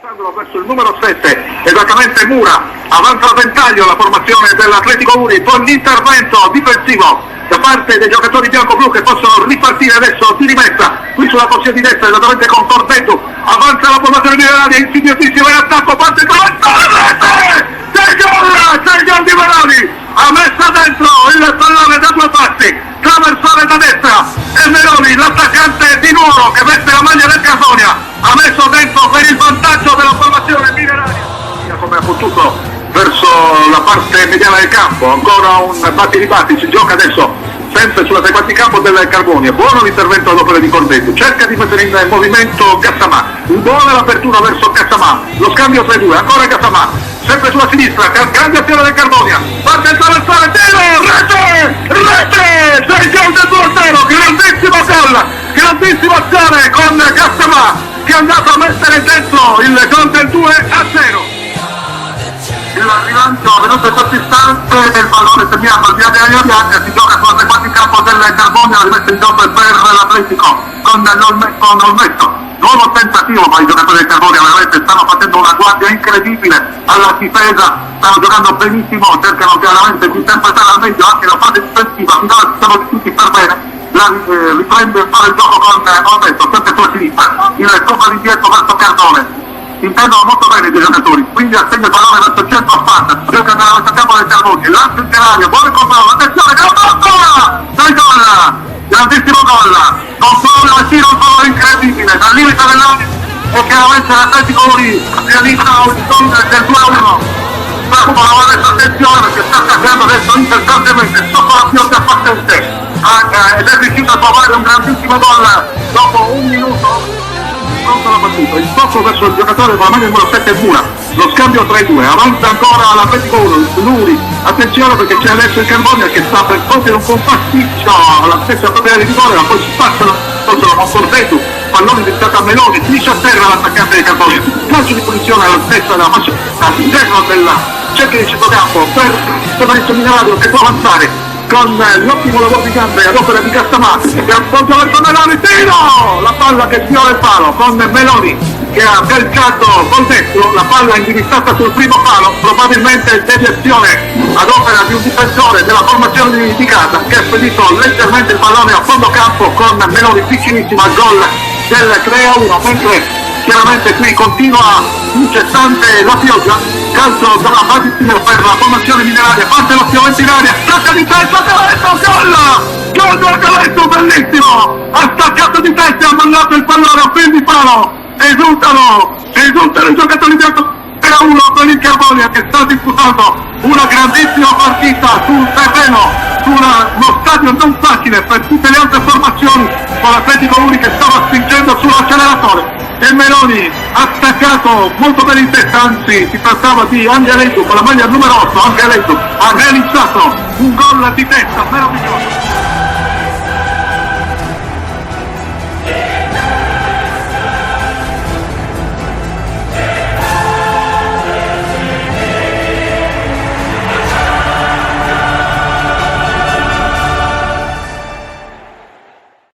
Verso il numero 7, esattamente Mura, avanza a ventaglio la formazione dell'Atletico Uri con l'intervento difensivo da parte dei giocatori bianco-blu che possono ripartire adesso di rimessa qui sulla corsia di destra esattamente con Cortetu, avanza la formazione mineraria, insidiosissima in attacco, parte il rete, c'è il gol di Meloni, ha messo dentro il pallone da due passi, traversale da destra e Meloni, l'attaccante di Nuoro che veste la maglia del Casonia, ha messo dentro per il vantaggio della formazione mineraria come ha potuto verso la parte mediana del campo, ancora un batti, si gioca adesso sempre sulla tre quarti campo del Carbonia, buono l'intervento all'opera di Cordetu, cerca di mettere in movimento Gassamà, buona l'apertura verso Gassamà, lo scambio tra i due, ancora Gassamà, sempre sulla sinistra, grande azione del Carbonia, parte il traversale, tiro, rete, 6 gol del portero, grandissima azione con Gassamà che è andato a mettere dentro il gol del 2-0. Il rilancio venuto in questo istante, il pallone terminato al di là della bianca, si gioca sulla tre quarti campo del Carbonia, la rimette in gioco per l'Atletico con Olmetto. Nuovo tentativo, ma i giocatori del Carbonia veramente stanno facendo una guardia incredibile alla difesa, stanno giocando benissimo, cercano chiaramente di interpretare al meglio anche la fase difensiva, finora si sono riusciti per bene. Riprende a fare il gioco con Olmetto, sempre sulla sinistra, il sopra l'indietro verso Cardone. Intendono molto bene i giocatori, quindi assegna il pallone verso il centro a Fanta, gioca nella messa campo del Carbonia, lancio in telario, buone controllo, attenzione, grandissimo gol, controllo e tiro, un gol incredibile, dal limite dell'area e chiaramente l'Atletico Uri realizza il gol del 2-1. Preocupa la adesso attenzione perché sta attaccando adesso incessantemente sotto la pioggia battente ed è riuscito a trovare un grandissimo gol dopo un minuto. Pronto la battuta, il tocco verso il giocatore con la maglia numero 7 Mura, lo scambio tra i due, avanza ancora l'Atletico Uri, attenzione perché c'è adesso il Carbonia che sta per compiere un compasticcio alla stessa propria di rigore, ma poi si passano con Cortetu, pallone dedicato a Meloni, finisce a terra l'attaccante del Carbonia, calcio di punizione alla stessa della fascia all'interno del cerchio di centrocampo per Fabrizio Minerario che può avanzare con l'ottimo lavoro di gambe ad opera di Gassamà che appoggia verso Meloni, tiro! La palla che sfiora il palo con Meloni che ha calciato col destro, la palla indirizzata sul primo palo, probabilmente deviazione ad opera di un difensore della formazione di casa che ha spedito leggermente il pallone a fondo campo con Meloni vicinissima al gol del 3-1, mentre chiaramente qui continua incessante la pioggia, calcio dalla Badissimo per la formazione mineraria, parte l'azione in aria, stacca di testa, gol del Galetto, bellissimo, ha staccato di testa e ha mandato il pallone a fil di palo, esultano i giocatori di 1 per il Carbonia che sta disputando una grandissima partita sul terreno, su uno stadio non facile per tutte le altre formazioni, con l'Atletico Uri che stava spingendo sull'acceleratore e Meloni ha staccato molto bene in testa, anzi si trattava di Angeletu con la maglia numero 8, Angeletu ha realizzato un gol di testa meraviglioso.